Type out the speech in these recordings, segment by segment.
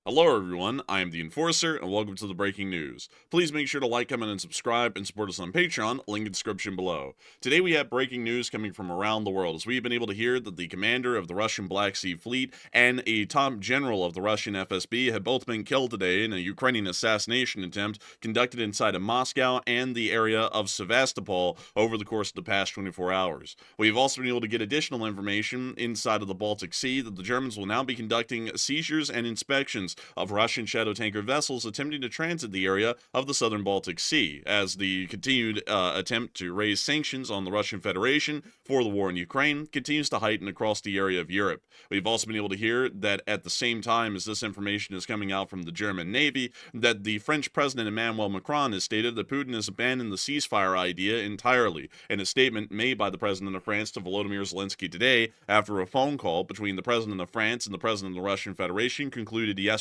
Hello everyone, I am the Enforcer, and welcome to the breaking news. Please make sure to like, comment, and subscribe, and support us on Patreon, link in description below. Today we have breaking news coming from around the world, as we have been able to hear that the commander of the Russian Black Sea Fleet and a top general of the Russian FSB have both been killed today in a Ukrainian assassination attempt conducted inside of Moscow and the area of Sevastopol over the course of the past 24 hours. We have also been able to get additional information inside of the Baltic Sea that the Germans will now be conducting seizures and inspections of Russian shadow tanker vessels attempting to transit the area of the southern Baltic Sea, as the continued attempt to raise sanctions on the Russian Federation for the war in Ukraine continues to heighten across the area of Europe. We've also been able to hear that at the same time as this information is coming out from the German Navy, that the French President Emmanuel Macron has stated that Putin has abandoned the ceasefire idea entirely, in a statement made by the President of France to Volodymyr Zelensky today after a phone call between the President of France and the President of the Russian Federation concluded yesterday.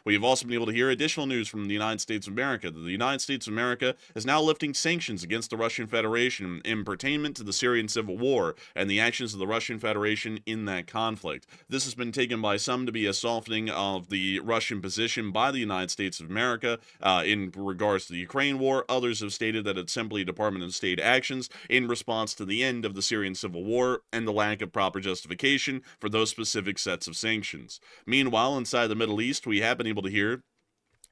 We have also been able to hear additional news from the United States of America that the United States of America is now lifting sanctions against the Russian Federation in pertainment to the Syrian civil war and the actions of the Russian Federation in that conflict. This has been taken by some to be a softening of the Russian position by the United States of America in regards to the Ukraine war. Others have stated that it's simply Department of State actions in response to the end of the Syrian civil war and the lack of proper justification for those specific sets of sanctions. Meanwhile, inside the Middle East, we have been able to hear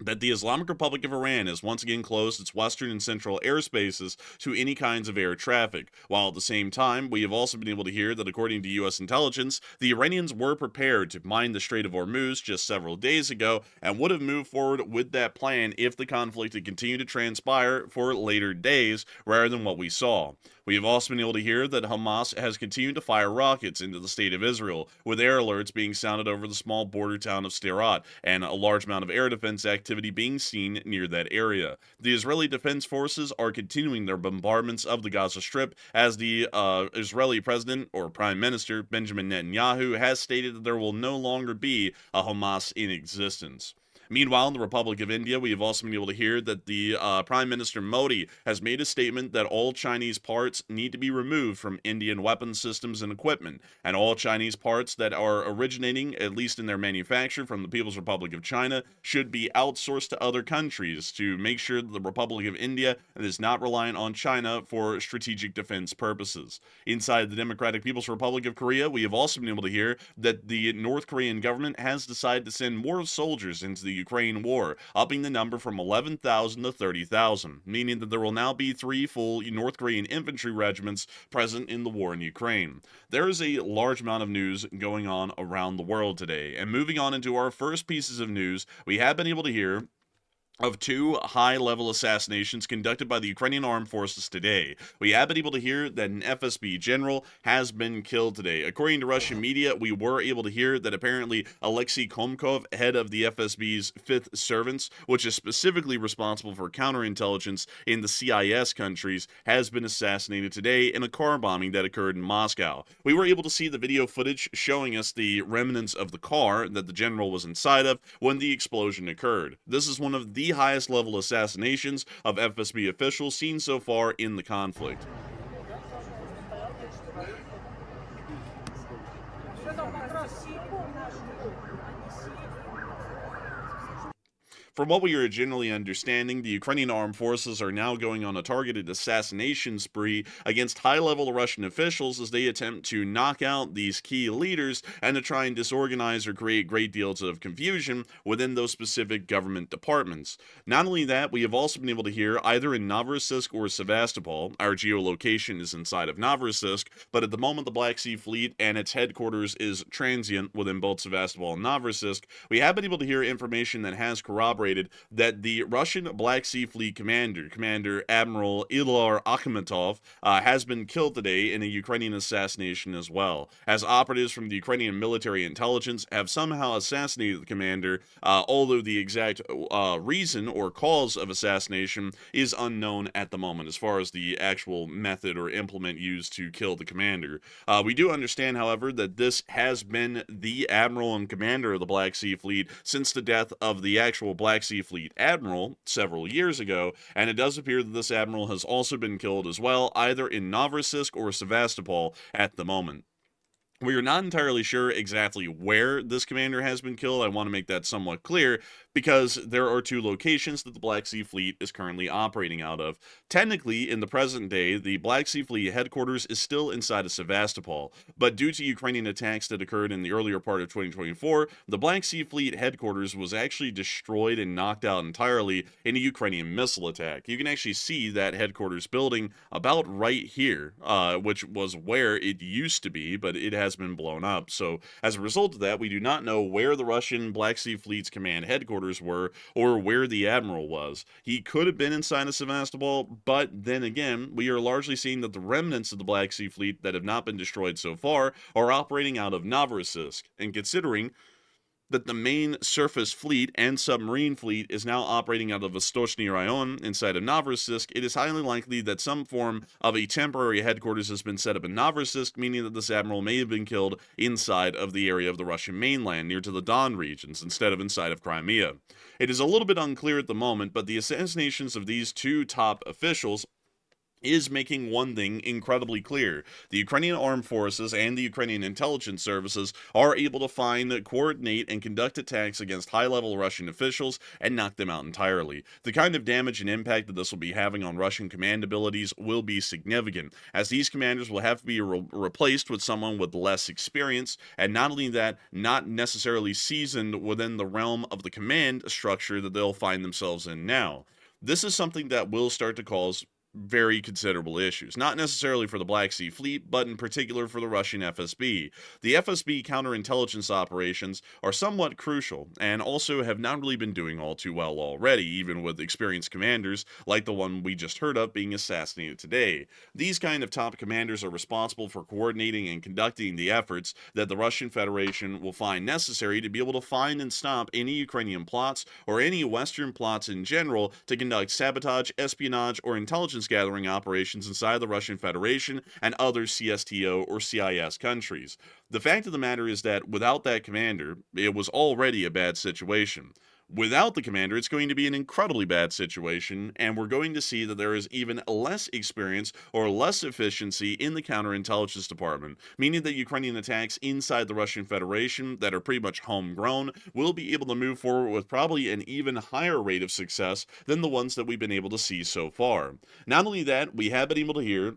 that the Islamic Republic of Iran has once again closed its western and central airspaces to any kinds of air traffic, while at the same time, we have also been able to hear that according to U.S. intelligence, the Iranians were prepared to mine the Strait of Hormuz just several days ago and would have moved forward with that plan if the conflict had continued to transpire for later days rather than what we saw. We have also been able to hear that Hamas has continued to fire rockets into the state of Israel, with air alerts being sounded over the small border town of Sderot, and a large amount of air defense activity being seen near that area. The Israeli Defense Forces are continuing their bombardments of the Gaza Strip, as the Israeli President or Prime Minister Benjamin Netanyahu has stated that there will no longer be a Hamas in existence. Meanwhile, in the Republic of India, we have also been able to hear that the Prime Minister Modi has made a statement that all Chinese parts need to be removed from Indian weapon systems and equipment, and all Chinese parts that are originating, at least in their manufacture, from the People's Republic of China should be outsourced to other countries to make sure that the Republic of India is not reliant on China for strategic defense purposes. Inside the Democratic People's Republic of Korea, we have also been able to hear that the North Korean government has decided to send more soldiers into the Ukraine war, upping the number from 11,000 to 30,000, meaning that there will now be 3 full North Korean infantry regiments present in the war in Ukraine. There is a large amount of news going on around the world today, and moving on into our first pieces of news, we have been able to hear of 2 high-level assassinations conducted by the Ukrainian armed forces today. We have been able to hear that an FSB general has been killed today. According to Russian media, we were able to hear that apparently Alexei Komkov, head of the FSB's 5th Servants, which is specifically responsible for counterintelligence in the CIS countries, has been assassinated today in a car bombing that occurred in Moscow. We were able to see the video footage showing us the remnants of the car that the general was inside of when the explosion occurred. This is one of the highest level assassinations of FSB officials seen so far in the conflict. From what we are generally understanding, the Ukrainian armed forces are now going on a targeted assassination spree against high-level Russian officials as they attempt to knock out these key leaders and to try and disorganize or create great deals of confusion within those specific government departments. Not only that, we have also been able to hear either in Novorossiysk or Sevastopol, our geolocation is inside of Novorossiysk, but at the moment the Black Sea Fleet and its headquarters is transient within both Sevastopol and Novorossiysk, we have been able to hear information that has corroborated that the Russian Black Sea Fleet Commander Admiral Akamatov, has been killed today in a Ukrainian assassination as well, as operatives from the Ukrainian military intelligence have somehow assassinated the commander, although the exact reason or cause of assassination is unknown at the moment as far as the actual method or implement used to kill the commander. We do understand, however, that this has been the admiral and commander of the Black Sea Fleet since the death of the actual Black Sea Fleet admiral several years ago, and it does appear that this admiral has also been killed as well, either in Novorossiysk or Sevastopol at the moment. We are not entirely sure exactly where this commander has been killed. I want to make that somewhat clear because there are two locations that the Black Sea Fleet is currently operating out of. Technically, in the present day, the Black Sea Fleet headquarters is still inside of Sevastopol, but due to Ukrainian attacks that occurred in the earlier part of 2024, the Black Sea Fleet headquarters was actually destroyed and knocked out entirely in a Ukrainian missile attack. You can actually see that headquarters building about right here, which was where it used to be, but it has been blown up. So as a result of that, we do not know where the Russian Black Sea Fleet's command headquarters were or where the admiral was. He could have been inside of Sevastopol, but then again, we are largely seeing that the remnants of the Black Sea Fleet that have not been destroyed so far are operating out of Novorossiysk. And considering that the main surface fleet and submarine fleet is now operating out of Vostochny Rayon inside of Novorossiysk, it is highly likely that some form of a temporary headquarters has been set up in Novorossiysk, meaning that this admiral may have been killed inside of the area of the Russian mainland, near to the Don regions, instead of inside of Crimea. It is a little bit unclear at the moment, but the assassinations of these two top officials is making one thing incredibly clear. The Ukrainian armed forces and the Ukrainian intelligence services are able to find, coordinate, and conduct attacks against high-level Russian officials and knock them out entirely. The kind of damage and impact that this will be having on Russian command abilities will be significant, as these commanders will have to be replaced with someone with less experience, and not only that, not necessarily seasoned within the realm of the command structure that they'll find themselves in now. This is something that will start to cause very considerable issues, not necessarily for the Black Sea Fleet, but in particular for the Russian FSB. The FSB counterintelligence operations are somewhat crucial, and also have not really been doing all too well already, even with experienced commanders like the one we just heard of being assassinated today. These kind of top commanders are responsible for coordinating and conducting the efforts that the Russian Federation will find necessary to be able to find and stop any Ukrainian plots or any Western plots in general to conduct sabotage, espionage, or intelligence gathering operations inside the Russian Federation and other CSTO or CIS countries. The fact of the matter is that without that commander, it was already a bad situation. Without the commander, it's going to be an incredibly bad situation, and we're going to see that there is even less experience or less efficiency in the counterintelligence department, meaning that Ukrainian attacks inside the Russian Federation that are pretty much homegrown will be able to move forward with probably an even higher rate of success than the ones that we've been able to see so far. Not only that, we have been able to hear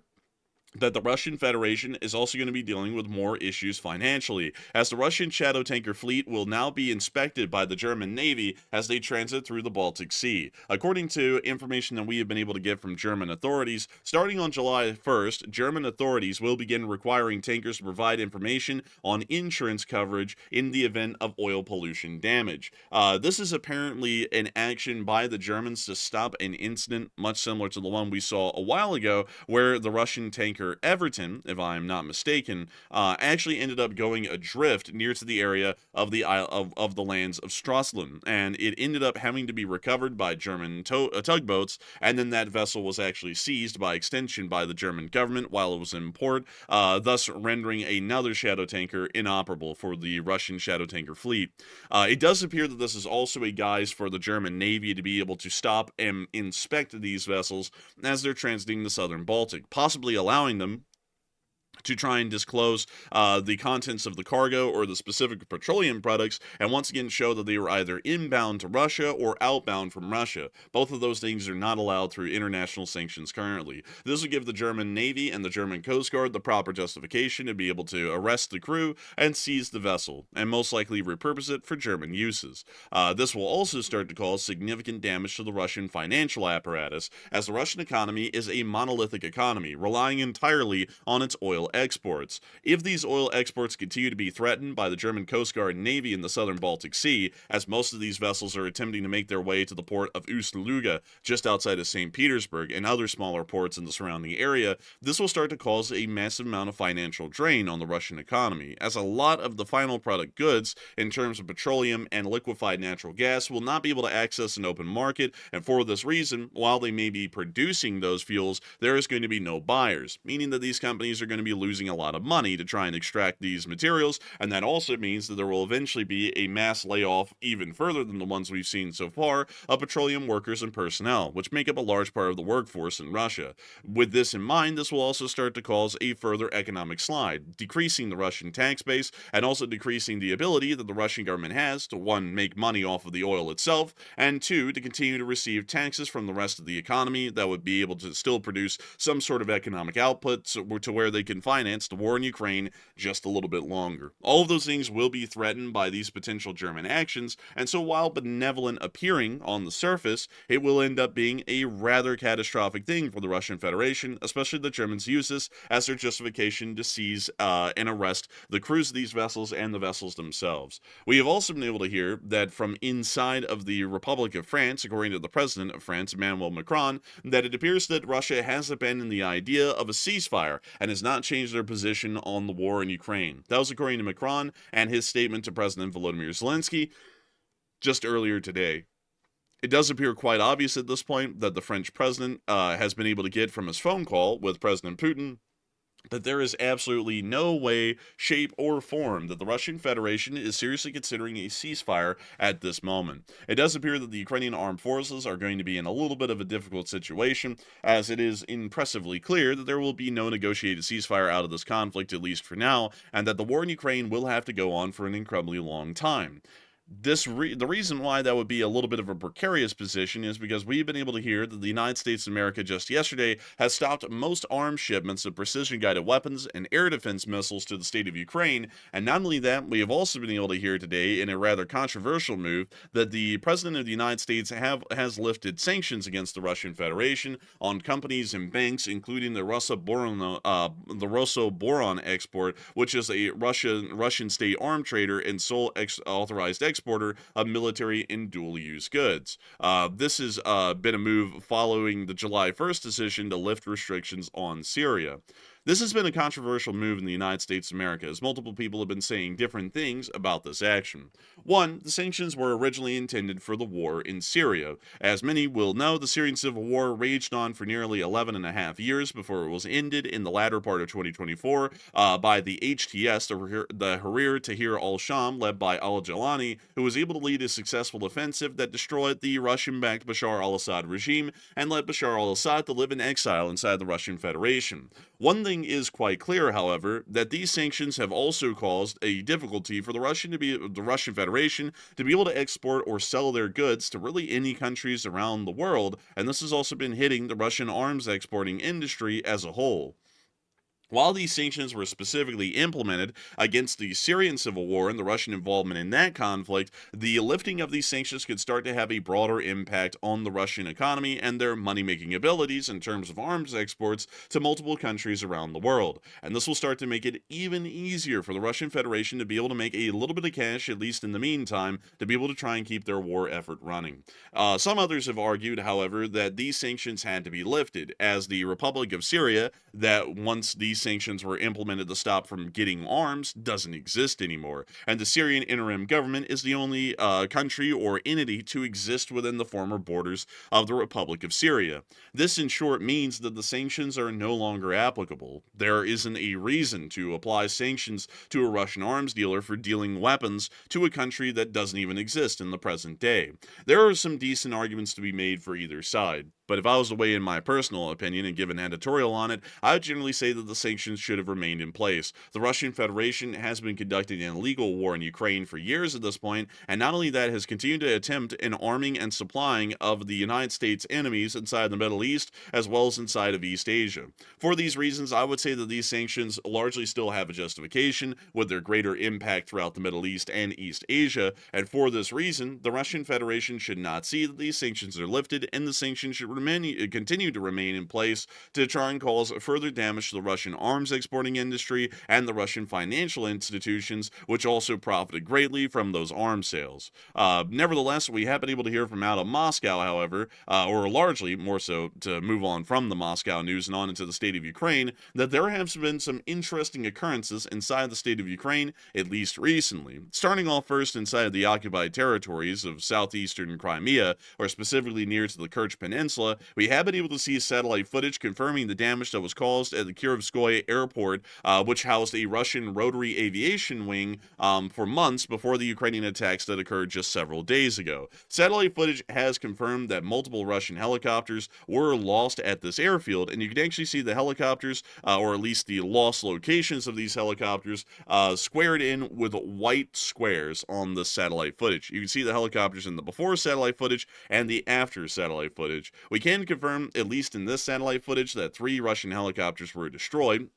that the Russian Federation is also going to be dealing with more issues financially, as the Russian shadow tanker fleet will now be inspected by the German Navy as they transit through the Baltic Sea. According to information that we have been able to get from German authorities, starting on July 1st, German authorities will begin requiring tankers to provide information on insurance coverage in the event of oil pollution damage. This is apparently an action by the Germans to stop an incident much similar to the one we saw a while ago, where the Russian tanker Everton, if I'm not mistaken, actually ended up going adrift near to the area of the isle of the lands of Stralsund, and it ended up having to be recovered by German tugboats, and then that vessel was actually seized by extension by the German government while it was in port, thus rendering another shadow tanker inoperable for the Russian shadow tanker fleet. It does appear that this is also a guise for the German Navy to be able to stop and inspect these vessels as they're transiting the southern Baltic, possibly allowing them to try and disclose the contents of the cargo or the specific petroleum products, and once again show that they were either inbound to Russia or outbound from Russia. Both of those things are not allowed through international sanctions currently. This will give the German Navy and the German Coast Guard the proper justification to be able to arrest the crew and seize the vessel, and most likely repurpose it for German uses. This will also start to cause significant damage to the Russian financial apparatus, as the Russian economy is a monolithic economy, relying entirely on its oil exports. If these oil exports continue to be threatened by the German Coast Guard and Navy in the southern Baltic Sea, as most of these vessels are attempting to make their way to the port of Ust-Luga, just outside of St. Petersburg, and other smaller ports in the surrounding area, this will start to cause a massive amount of financial drain on the Russian economy, as a lot of the final product goods, in terms of petroleum and liquefied natural gas, will not be able to access an open market, and for this reason, while they may be producing those fuels, there is going to be no buyers, meaning that these companies are going to be be losing a lot of money to try and extract these materials, and that also means that there will eventually be a mass layoff, even further than the ones we've seen so far, of petroleum workers and personnel, which make up a large part of the workforce in Russia. With this in mind, this will also start to cause a further economic slide, decreasing the Russian tax base and also decreasing the ability that the Russian government has to, one, make money off of the oil itself, and two, to continue to receive taxes from the rest of the economy that would be able to still produce some sort of economic output to where they can finance the war in Ukraine just a little bit longer. All of those things will be threatened by these potential German actions, and so while benevolent appearing on the surface, it will end up being a rather catastrophic thing for the Russian Federation, especially the Germans use this as their justification to seize and arrest the crews of these vessels and the vessels themselves. We have also been able to hear that from inside of the Republic of France, according to the President of France, Emmanuel Macron, that it appears that Russia has abandoned the idea of a ceasefire and has not changed their position on the war in Ukraine. That was according to Macron and his statement to President Volodymyr Zelensky just earlier today. It does appear quite obvious at this point that the French president has been able to get from his phone call with President Putin that there is absolutely no way, shape, or form that the Russian Federation is seriously considering a ceasefire at this moment. It does appear that the Ukrainian armed forces are going to be in a little bit of a difficult situation, as it is impressively clear that there will be no negotiated ceasefire out of this conflict, at least for now, and that the war in Ukraine will have to go on for an incredibly long time. The reason why that would be a little bit of a precarious position is because we've been able to hear that the United States of America just yesterday has stopped most arms shipments of precision-guided weapons and air defense missiles to the state of Ukraine, and not only that, we have also been able to hear today in a rather controversial move that the President of the United States has lifted sanctions against the Russian Federation on companies and banks, including the Rosso Boron export, which is a Russian state arm trader and sole authorized exporter of military and dual-use goods. This has been a move following the July 1st decision to lift restrictions on Syria. This has been a controversial move in the United States of America, as multiple people have been saying different things about this action. One, the sanctions were originally intended for the war in Syria. As many will know, the Syrian civil war raged on for nearly 11 and a half years before it was ended in the latter part of 2024 by the HTS, the Tahrir al-Sham, led by al-Jalani, who was able to lead a successful offensive that destroyed the Russian-backed Bashar al-Assad regime and led Bashar al-Assad to live in exile inside the Russian Federation. One thing is quite clear, however, that these sanctions have also caused a difficulty for the Russian Federation to be able to export or sell their goods to really any countries around the world, and this has also been hitting the Russian arms exporting industry as a whole. While these sanctions were specifically implemented against the Syrian civil war and the Russian involvement in that conflict, the lifting of these sanctions could start to have a broader impact on the Russian economy and their money-making abilities in terms of arms exports to multiple countries around the world. And this will start to make it even easier for the Russian Federation to be able to make a little bit of cash, at least in the meantime, to be able to try and keep their war effort running. Some others have argued, however, that these sanctions had to be lifted, as the Republic of Syria, that once these sanctions were implemented to stop from getting arms, doesn't exist anymore, and the Syrian interim government is the only country or entity to exist within the former borders of the Republic of Syria. This in short means that the sanctions are no longer applicable. There isn't a reason to apply sanctions to a Russian arms dealer for dealing weapons to a country that doesn't even exist in the present day. There are some decent arguments to be made for either side, but if I was to weigh in my personal opinion and give an editorial on it, I would generally say that the sanctions should have remained in place. The Russian Federation has been conducting an illegal war in Ukraine for years at this point, and not only that, has continued to attempt an arming and supplying of the United States enemies inside the Middle East, as well as inside of East Asia. For these reasons, I would say that these sanctions largely still have a justification, with their greater impact throughout the Middle East and East Asia, and for this reason, the Russian Federation should not see that these sanctions are lifted, and the sanctions should continue to remain in place to try and cause further damage to the Russian arms exporting industry and the Russian financial institutions, which also profited greatly from those arms sales. Nevertheless, we have been able to hear from out of Moscow, however, or largely more so to move on from the Moscow news and on into the state of Ukraine, that there have been some interesting occurrences inside the state of Ukraine, at least recently. Starting off first inside of the occupied territories of southeastern Crimea, or specifically near to the Kerch Peninsula, Peninsula, we have been able to see satellite footage confirming the damage that was caused at the Kirovskoye airport, which housed a Russian rotary aviation wing for months before the Ukrainian attacks that occurred just several days ago. Satellite footage has confirmed that multiple Russian helicopters were lost at this airfield, and you can actually see the helicopters, or at least the lost locations of these helicopters, squared in with white squares on the satellite footage. You can see the helicopters in the before satellite footage and the after satellite footage. We can confirm, at least in this satellite footage, that 3 Russian helicopters were destroyed.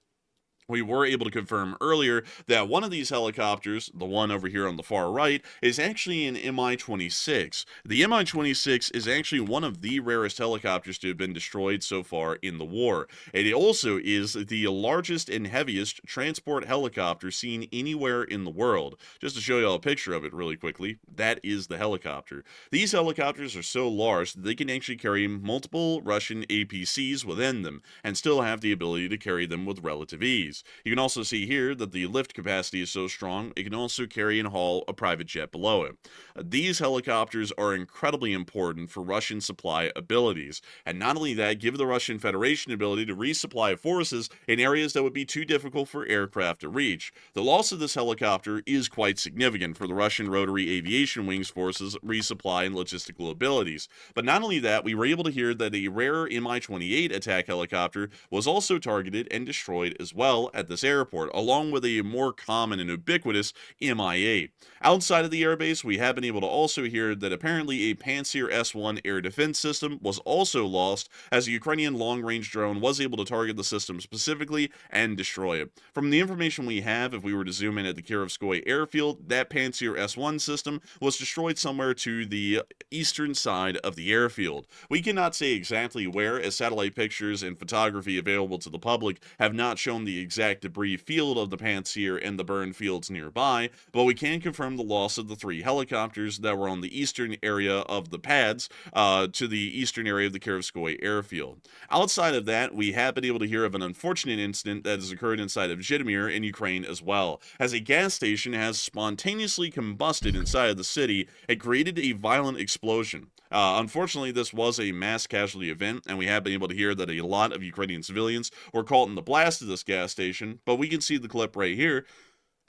We were able to confirm earlier that one of these helicopters, the one over here on the far right, is actually an Mi-26. The Mi-26 is actually one of the rarest helicopters to have been destroyed so far in the war. It also is the largest and heaviest transport helicopter seen anywhere in the world. Just to show you all a picture of it really quickly, that is the helicopter. These helicopters are so large that they can actually carry multiple Russian APCs within them, and still have the ability to carry them with relative ease. You can also see here that the lift capacity is so strong, it can also carry and haul a private jet below it. These helicopters are incredibly important for Russian supply abilities, and not only that, give the Russian Federation ability to resupply forces in areas that would be too difficult for aircraft to reach. The loss of this helicopter is quite significant for the Russian Rotary Aviation Wings forces' resupply and logistical abilities. But not only that, we were able to hear that a rare Mi-28 attack helicopter was also targeted and destroyed as well at this airport, along with a more common and ubiquitous Mi-8. Outside of the airbase, we have been able to also hear that apparently a Pantsir S-1 air defense system was also lost, as a Ukrainian long-range drone was able to target the system specifically and destroy it. From the information we have, if we were to zoom in at the Kirovskoye airfield, that Pantsir S-1 system was destroyed somewhere to the eastern side of the airfield. We cannot say exactly where, as satellite pictures and photography available to the public have not shown the exact debris field of the Pantsir and the burned fields nearby, but we can confirm the loss of the 3 helicopters that were on the eastern area of the pads to the eastern area of the Kirovskoye airfield. Outside of that, we have been able to hear of an unfortunate incident that has occurred inside of Zhytomyr in Ukraine as well, as a gas station has spontaneously combusted inside of the city and created a violent explosion. Unfortunately, this was a mass casualty event, and we have been able to hear that a lot of Ukrainian civilians were caught in the blast of this gas station, but we can see the clip right here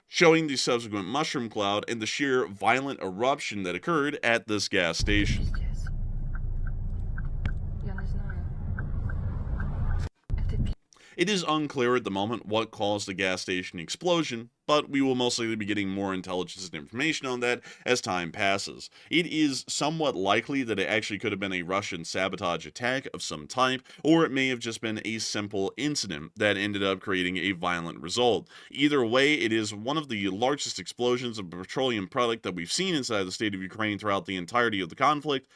showing the subsequent mushroom cloud and the sheer violent eruption that occurred at this gas station. It is unclear at the moment what caused the gas station explosion, but we will most likely be getting more intelligence and information on that as time passes. It is somewhat likely that it actually could have been a Russian sabotage attack of some type, or it may have just been a simple incident that ended up creating a violent result. Either way, it is one of the largest explosions of petroleum product that we've seen inside the state of Ukraine throughout the entirety of the conflict.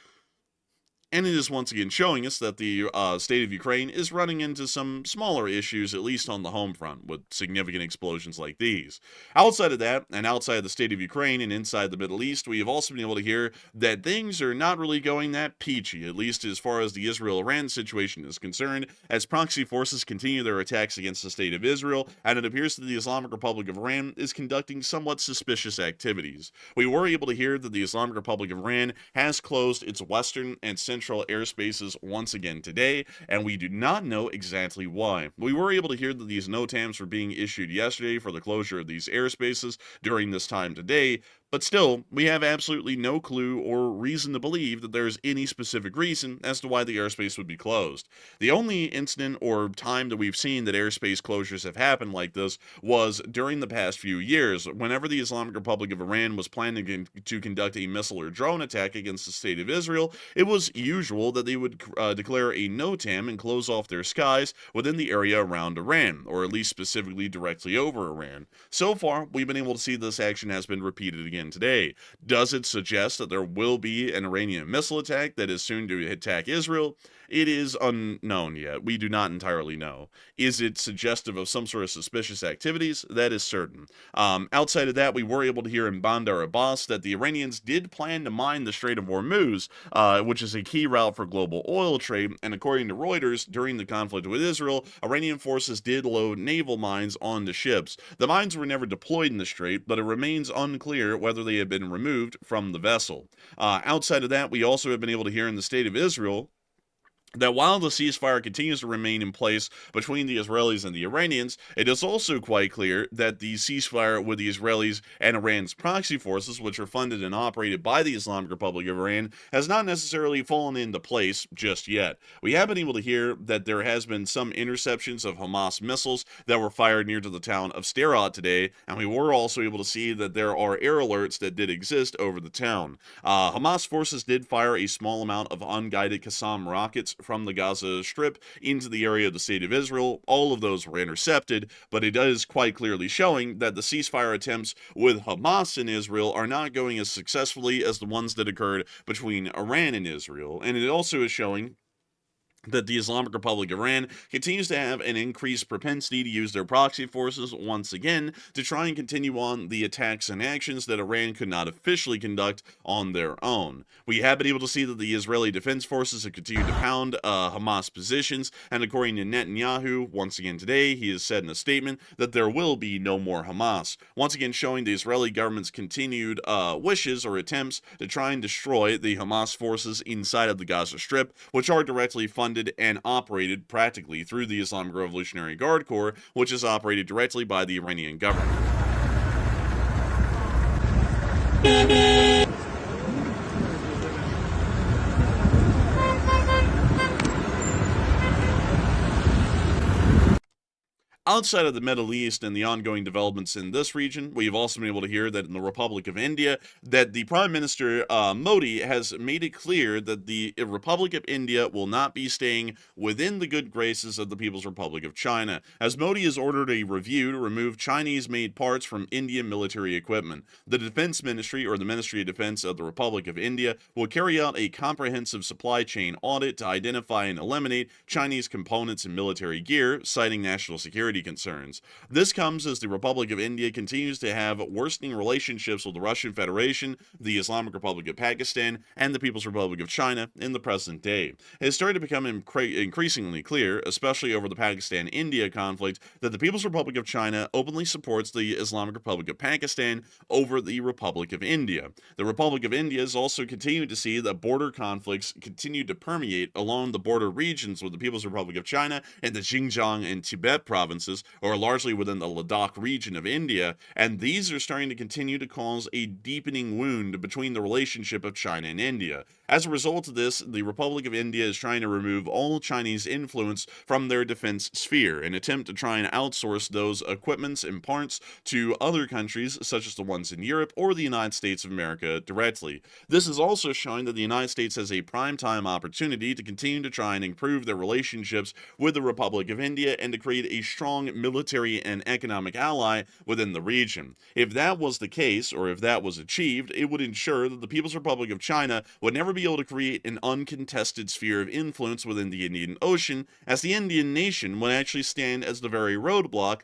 And it is once again showing us that the state of Ukraine is running into some smaller issues, at least on the home front, with significant explosions like these. Outside of that, and outside of the state of Ukraine and inside the Middle East, we have also been able to hear that things are not really going that peachy, at least as far as the Israel-Iran situation is concerned, as proxy forces continue their attacks against the state of Israel, and it appears that the Islamic Republic of Iran is conducting somewhat suspicious activities. We were able to hear that the Islamic Republic of Iran has closed its western and central airspaces once again today, and we do not know exactly why. We were able to hear that these NOTAMs were being issued yesterday for the closure of these airspaces during this time today, but still, we have absolutely no clue or reason to believe that there is any specific reason as to why the airspace would be closed. The only incident or time that we've seen that airspace closures have happened like this was during the past few years, whenever the Islamic Republic of Iran was planning to conduct a missile or drone attack against the state of Israel. It was usual that they would declare a NOTAM and close off their skies within the area around Iran, or at least specifically directly over Iran. So far, we've been able to see this action has been repeated again today. Does it suggest that there will be an Iranian missile attack that is soon to attack Israel? It is unknown yet. We do not entirely know. Is it suggestive of some sort of suspicious activities? That is certain. Outside of that, we were able to hear in Bandar Abbas that the Iranians did plan to mine the Strait of Hormuz, which is a key route for global oil trade, and according to Reuters, during the conflict with Israel, Iranian forces did load naval mines onto ships. The mines were never deployed in the strait, but it remains unclear whether they have been removed from the vessel. Outside of that, we also have been able to hear in the state of Israel that while the ceasefire continues to remain in place between the Israelis and the Iranians, it is also quite clear that the ceasefire with the Israelis and Iran's proxy forces, which are funded and operated by the Islamic Republic of Iran, has not necessarily fallen into place just yet. We have been able to hear that there has been some interceptions of Hamas missiles that were fired near to the town of Sderot today, and we were also able to see that there are air alerts that did exist over the town. Hamas forces did fire a small amount of unguided Qassam rockets from the Gaza Strip into the area of the state of Israel. All of those were intercepted, but it is quite clearly showing that the ceasefire attempts with Hamas in Israel are not going as successfully as the ones that occurred between Iran and Israel. And it also is showing that the Islamic Republic of Iran continues to have an increased propensity to use their proxy forces once again to try and continue on the attacks and actions that Iran could not officially conduct on their own. We have been able to see that the Israeli Defense Forces have continued to pound Hamas positions, and according to Netanyahu, once again today, he has said in a statement that there will be no more Hamas, once again showing the Israeli government's continued wishes or attempts to try and destroy the Hamas forces inside of the Gaza Strip, which are directly funded and operated practically through the Islamic Revolutionary Guard Corps, which is operated directly by the Iranian government. Outside of the Middle East and the ongoing developments in this region, we've also been able to hear that in the Republic of India, that the Prime Minister Modi has made it clear that the Republic of India will not be staying within the good graces of the People's Republic of China, as Modi has ordered a review to remove Chinese-made parts from Indian military equipment. The Defense Ministry, or the Ministry of Defense of the Republic of India, will carry out a comprehensive supply chain audit to identify and eliminate Chinese components and military gear, citing national security concerns. This comes as the Republic of India continues to have worsening relationships with the Russian Federation, the Islamic Republic of Pakistan, and the People's Republic of China in the present day. It has started to become increasingly clear, especially over the Pakistan-India conflict, that the People's Republic of China openly supports the Islamic Republic of Pakistan over the Republic of India. The Republic of India has also continued to see that border conflicts continue to permeate along the border regions with the People's Republic of China and the Xinjiang and Tibet provinces, or largely within the Ladakh region of India, and these are starting to continue to cause a deepening wound between the relationship of China and India. As a result of this, the Republic of India is trying to remove all Chinese influence from their defense sphere, in an attempt to try and outsource those equipments and parts to other countries, such as the ones in Europe or the United States of America directly. This is also showing that the United States has a prime time opportunity to continue to try and improve their relationships with the Republic of India and to create a strong military and economic ally within the region. If that was the case, or if that was achieved, it would ensure that the People's Republic of China would never be able to create an uncontested sphere of influence within the Indian Ocean, as the Indian nation would actually stand as the very roadblock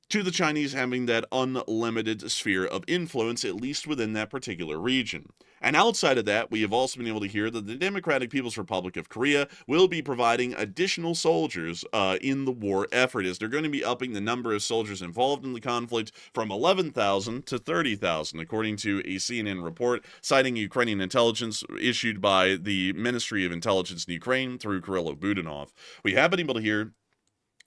to the Chinese having that unlimited sphere of influence, at least within that particular region. And outside of that, we have also been able to hear that the Democratic People's Republic of Korea will be providing additional soldiers in the war effort, as they're going to be upping the number of soldiers involved in the conflict from 11,000 to 30,000, according to a CNN report citing Ukrainian intelligence issued by the Ministry of Intelligence in Ukraine through Kirill Budanov. We have been able to hear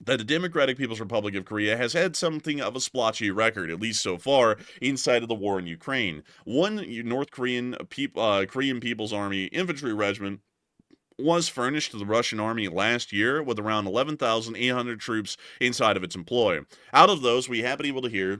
that the Democratic People's Republic of Korea has had something of a splotchy record, at least so far, inside of the war in Ukraine. One North Korean People's Army infantry regiment was furnished to the Russian army last year with around 11,800 troops inside of its employ. Out of those, we have been able to hear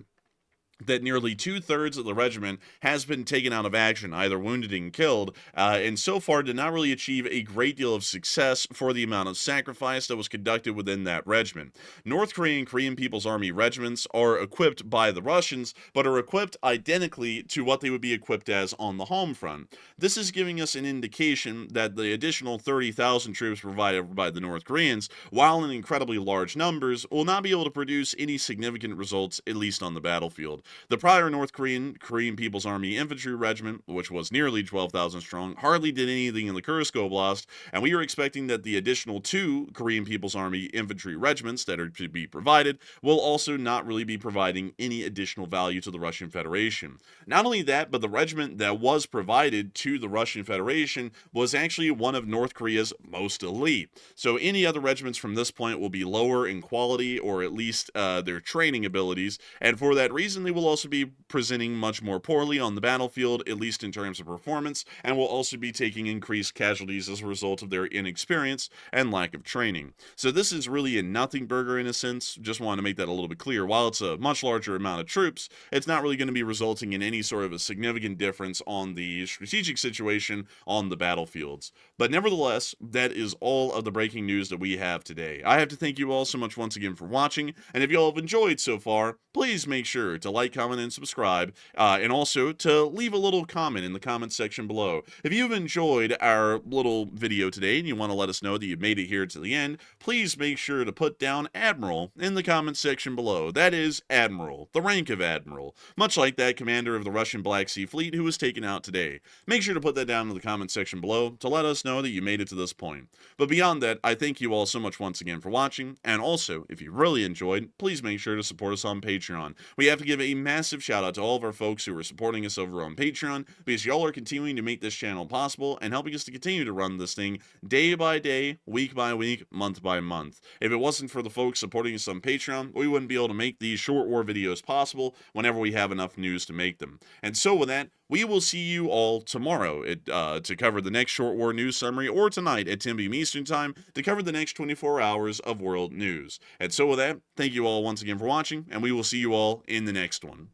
that nearly 2/3 of the regiment has been taken out of action, either wounded and killed, and so far did not really achieve a great deal of success for the amount of sacrifice that was conducted within that regiment. North Korean People's Army regiments are equipped by the Russians, but are equipped identically to what they would be equipped as on the home front. This is giving us an indication that the additional 30,000 troops provided by the North Koreans, while in incredibly large numbers, will not be able to produce any significant results, at least on the battlefield. The prior North Korean People's Army Infantry Regiment, which was nearly 12,000 strong, hardly did anything in the Kursk Oblast, and we are expecting that the additional 2 Korean People's Army Infantry Regiments that are to be provided will also not really be providing any additional value to the Russian Federation. Not only that, but the regiment that was provided to the Russian Federation was actually one of North Korea's most elite. So any other regiments from this point will be lower in quality, or at least their training abilities, and for that reason they will also be presenting much more poorly on the battlefield, at least in terms of performance, and will also be taking increased casualties as a result of their inexperience and lack of training. So this is really a nothing burger in a sense. Just want to make that a little bit clear. While it's a much larger amount of troops, it's not really going to be resulting in any sort of a significant difference on the strategic situation on the battlefields. But nevertheless, that is all of the breaking news that we have today. I have to thank you all so much once again for watching, and if you all have enjoyed so far, please make sure to like, comment, and subscribe, and also to leave a little comment in the comment section below. If you've enjoyed our little video today and you want to let us know that you've made it here to the end, please make sure to put down Admiral in the comment section below. That is Admiral, the rank of Admiral, much like that commander of the Russian Black Sea Fleet who was taken out today. Make sure to put that down in the comment section below to let us know that you made it to this point. But beyond that, I thank you all so much once again for watching, and also, if you really enjoyed, please make sure to support us on Patreon. We have to give a massive shout out to all of our folks who are supporting us over on Patreon, because y'all are continuing to make this channel possible and helping us to continue to run this thing day by day, week by week, month by month. If it wasn't for the folks supporting us on Patreon, we wouldn't be able to make these short war videos possible whenever we have enough news to make them. And so with that, we will see you all tomorrow to cover the next short war news summary, or tonight at 10 p.m. Eastern Time to cover the next 24 hours of world news. And so with that, thank you all once again for watching, and we will see you all in the next one.